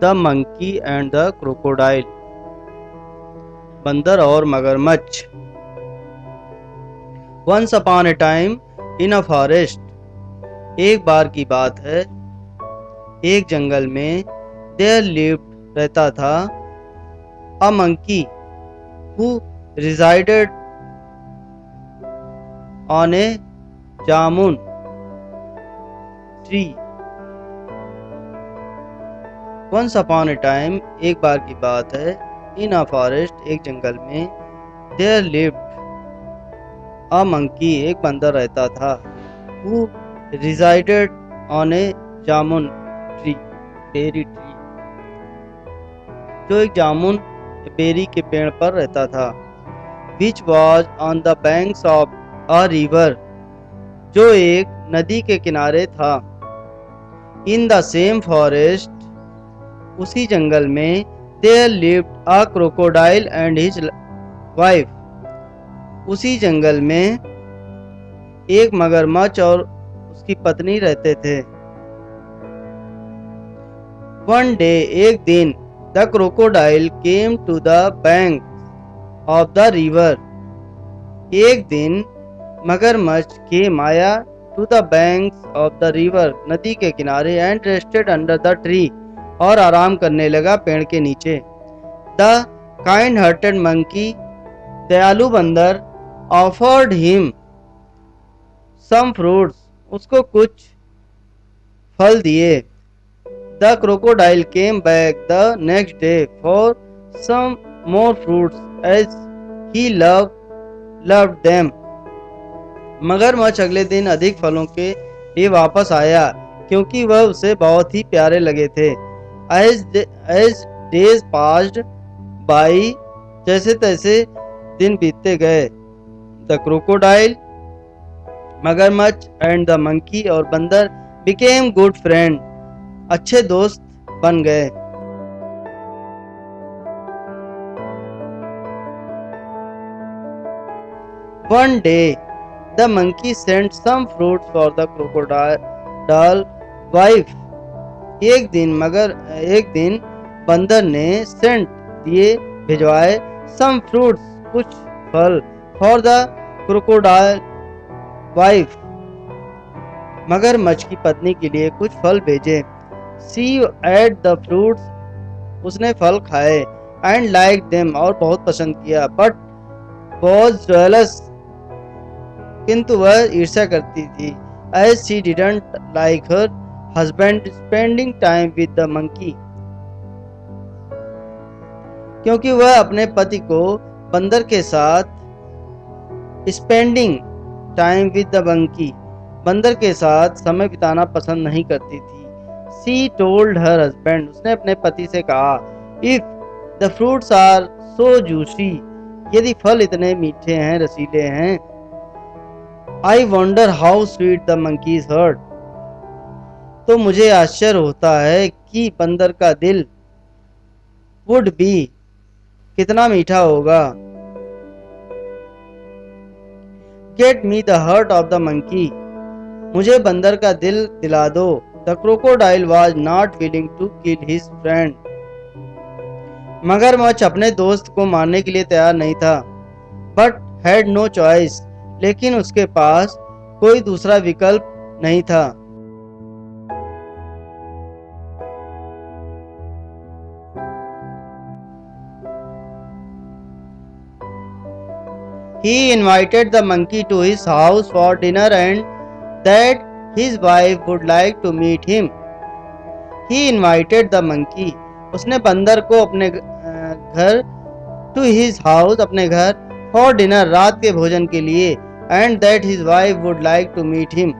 The monkey and the crocodile. बंदर और मगरमच्छ। Once upon a time in a forest. एक बार की बात है, एक जंगल में देयर लिव्ड रहता था a monkey who resided on a jamun tree. Once upon a time, एक बार की बात है, इन अ फॉरेस्ट, एक जंगल में, देयर लिव्ड अ मंकी, एक बंदर रहता था, who resided on a jamun tree, berry tree, जो एक जामुन बेरी के पेड़ पर रहता था, which was on the banks of a river, जो एक नदी के किनारे था, इन द सेम फॉरेस्ट, उसी जंगल में, there lived a crocodile and his wife, उसी जंगल में एक मगरमच्छ और उसकी पत्नी रहते थे। वन डे, एक दिन, the crocodile came to the bank of the river, एक दिन मगरमच्छ केम आया to the banks of the river, नदी के किनारे, and rested under the tree, और आराम करने लगा पेड़ के नीचे। द काइंड हार्टेड मंकी, दयालु बंदर, ऑफर्ड हिम सम फ्रूट्स, उसको कुछ फल दिए। The crocodile came back the next day for some more fruits as he loved them, मगरमच्छ अगले दिन अधिक फलों के लिए वापस आया क्योंकि वह उसे बहुत ही प्यारे लगे थे। एज डेज पास्ड बाई, जैसे तैसे दिन बीतते गए, द क्रोकोडाइल, मगरमच्छ, एंड द मंकी, और बंदर, बिकेम गुड फ्रेंड, अच्छे दोस्त बन गए। One day the monkey sent some fruits for the crocodile wife, एक दिन बंदर ने सेंट दिए, भिजवाए, सम फ्रूट्स, कुछ फल, फॉर द क्रोकोडाइल वाइफ, मगरमच्छ की पत्नी के लिए कुछ फल भेजे। शी एट द फ्रूट्स, उसने फल खाए, एंड लाइक देम, और बहुत पसंद किया, बट वॉज जेलस, किंतु वह ईर्ष्या करती थी, as she didn't like her husband spending time with the monkey, क्योंकि वह अपने पति को बंदर के साथ spending time with the monkey, बंदर के साथ समय बिताना पसंद नहीं करती थी। शी टोल्ड हर हस्बैंड, उसने अपने पति से कहा, if the fruits are so juicy, यदि फल इतने मीठे हैं, रसीले हैं, I wonder how sweet the monkey's heart, तो मुझे आश्चर्य होता है कि बंदर का दिल वुड बी, कितना मीठा होगा। Get me the heart of the monkey, मुझे बंदर का दिल दिला दो। The crocodile was not willing to kill his friend, मगरमच्छ अपने दोस्त को मारने के लिए तैयार नहीं था, बट हैड नो चॉइस, लेकिन उसके पास कोई दूसरा विकल्प नहीं था। He invited the monkey to his house for dinner and that his wife would like to meet him. He invited the monkey, उसने बंदर को अपने घर, to his house, अपने घर, for dinner, रात के भोजन के लिए, and that his wife would like to meet him.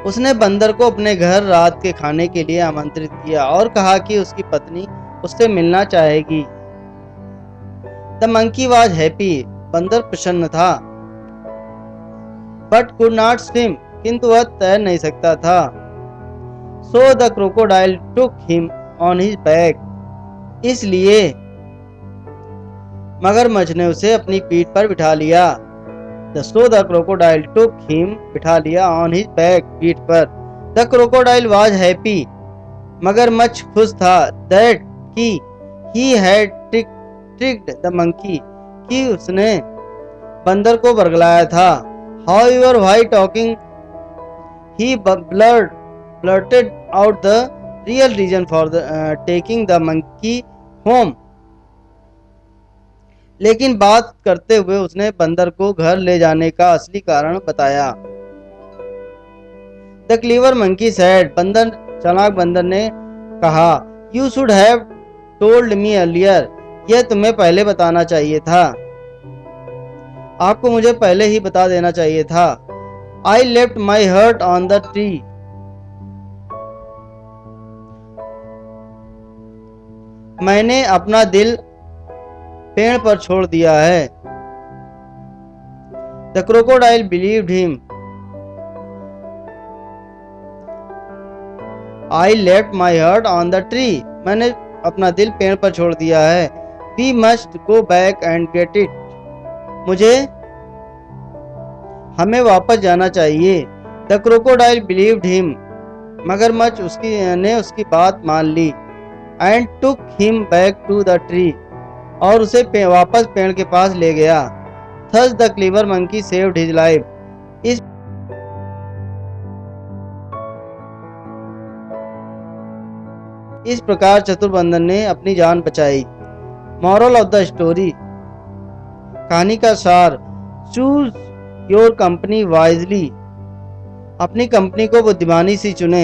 उसने बंदर को अपने घर रात के खाने के लिए आमंत्रित किया और कहा कि उसकी पत्नी उससे मिलना चाहेगी। The monkey was happy, बंदर प्रसन्न था, but could not swim, किंतु वह तैर नहीं सकता था। So the crocodile took him on his back, इसलिए मगरमच्छ ने उसे अपनी पीठ पर बिठा लिया। So the crocodile took him, बिठा लिया, on his back, पीठ पर। The crocodile was happy, मगरमच्छ खुश था दैट कि he had tricked the monkey, कि उसने बंदर को बरगलाया था। However while talking he blurted out the real reason for taking the monkey home। लेकिन बात करते हुए उसने बंदर को घर ले जाने का असली कारण बताया। द क्लीवर मंकी सेड, चालाक बंदर ने कहा, you should have told me earlier, यह तुम्हें पहले बताना चाहिए था, आपको मुझे पहले ही बता देना चाहिए था। I left my heart on the tree, मैंने अपना दिल पेड़ पर छोड़ दिया है। The crocodile believed him, I left my heart on the tree, मैंने अपना दिल पेड़ पर छोड़ दिया है। We must go back and get it, हमें वापस जाना चाहिए। द क्रोकोडाइल बिलीव्ड हिम, मगरमच्छ उसकी बात मान ली। And took him back to the tree, और उसे वापस पेड़ के पास ले गया। Thus the clever monkey saved his life, इस प्रकार चतुर बंदर ने अपनी जान बचाई। मॉरल ऑफ द स्टोरी, कहानी का सार, चूज योर कंपनी वाइजली, अपनी कंपनी को बुद्धिमानी से चुने।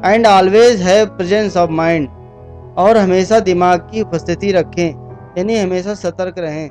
And always have presence of mind, और हमेशा दिमाग की उपस्थिति रखें, यानी हमेशा सतर्क रहें।